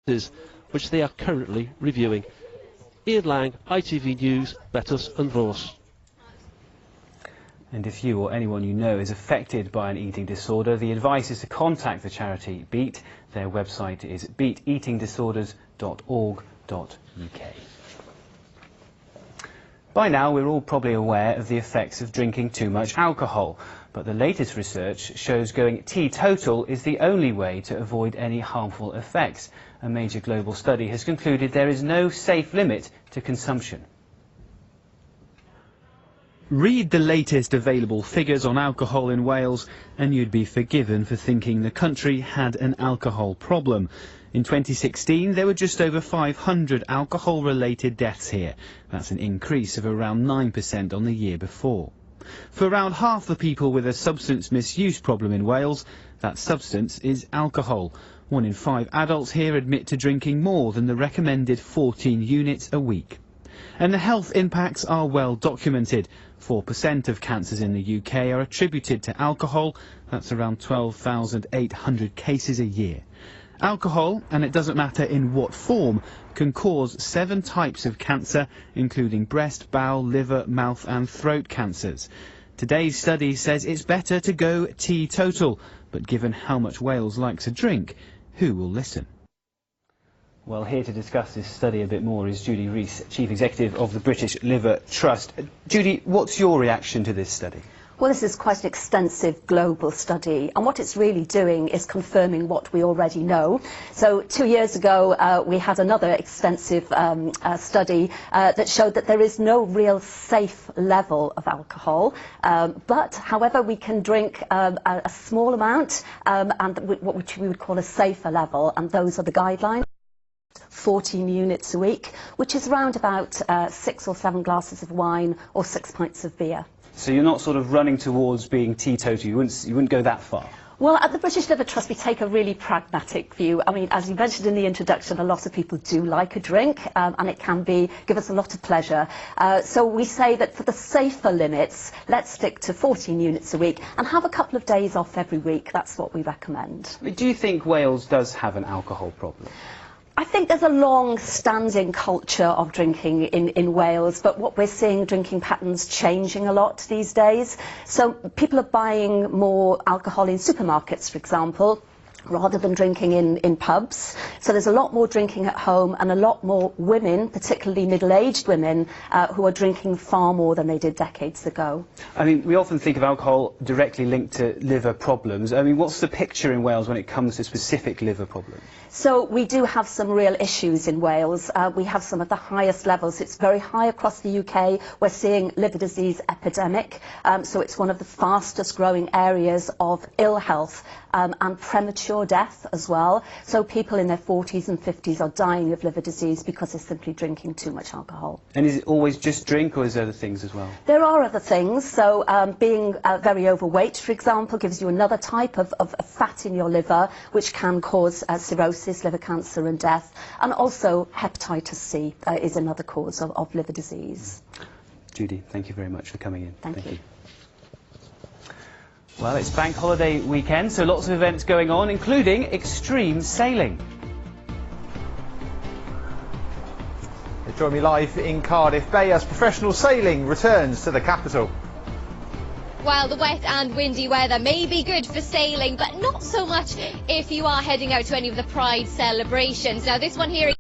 which they are currently reviewing. Ian Lang, ITV News, Betus and Rhys. And if you or anyone you know is affected by an eating disorder, the advice is to contact the charity BEAT. Their website is beateatingdisorders.org.uk. By now, we're all probably aware of the effects of drinking too much alcohol, but the latest research shows going teetotal is the only way to avoid any harmful effects. A major global study has concluded there is no safe limit to consumption. Read the latest available figures on alcohol in Wales and you'd be forgiven for thinking the country had an alcohol problem. In 2016 there were just over 500 alcohol-related deaths here. That's an increase of around 9% on the year before. For around half the people with a substance misuse problem in Wales, that substance is alcohol. 1 in 5 adults here admit to drinking more than the recommended 14 units a week. And the health impacts are well documented. 4% of cancers in the UK are attributed to alcohol. That's around 12,800 cases a year. Alcohol, and it doesn't matter in what form, can cause 7 types of cancer, including breast, bowel, liver, mouth and throat cancers. Today's study says it's better to go teetotal, but given how much Wales likes a drink, who will listen? Well, here to discuss this study a bit more is Judi, Rhys, Chief Executive of the British Liver Trust. Judi, what's your reaction to this study? Well, this is quite an extensive global study, and what it's really doing is confirming what we already know. So 2 years ago, we had another extensive study that showed that there is no real safe level of alcohol, but however we can drink a small amount and what we would call a safer level, and those are the guidelines. 14 units a week, which is around about 6 or 7 glasses of wine or 6 pints of beer. So you're not sort of running towards being teetotal, you wouldn't go that far? Well, at the British Liver Trust we take a really pragmatic view. I mean, as you mentioned in the introduction, a lot of people do like a drink and it can give us a lot of pleasure. So we say that for the safer limits, let's stick to 14 units a week and have a couple of days off every week. That's what we recommend. Do you think Wales does have an alcohol problem? I think there's a long-standing culture of drinking in Wales, but what we're seeing, drinking patterns changing a lot these days. So people are buying more alcohol in supermarkets, for example, rather than drinking in pubs. So there's a lot more drinking at home and a lot more women, particularly middle-aged women, who are drinking far more than they did decades ago. I mean, we often think of alcohol directly linked to liver problems. I mean, what's the picture in Wales when it comes to specific liver problems? So we do have some real issues in Wales. We have some of the highest levels. It's very high across the UK. We're seeing liver disease epidemic. So it's one of the fastest growing areas of ill health and premature death as well. So people in their 40s and 50s are dying of liver disease because they're simply drinking too much alcohol. And is it always just drink or is there other things as well? There are other things. So being very overweight, for example, gives you another type of fat in your liver, which can cause cirrhosis, liver cancer and death. And also hepatitis C is another cause of liver disease. Judi, thank you very much for coming in. Thank you. Well, it's bank holiday weekend, so lots of events going on, including extreme sailing. Join me live in Cardiff Bay as professional sailing returns to the capital. While the wet and windy weather may be good for sailing, but not so much if you are heading out to any of the Pride celebrations. Now, this one here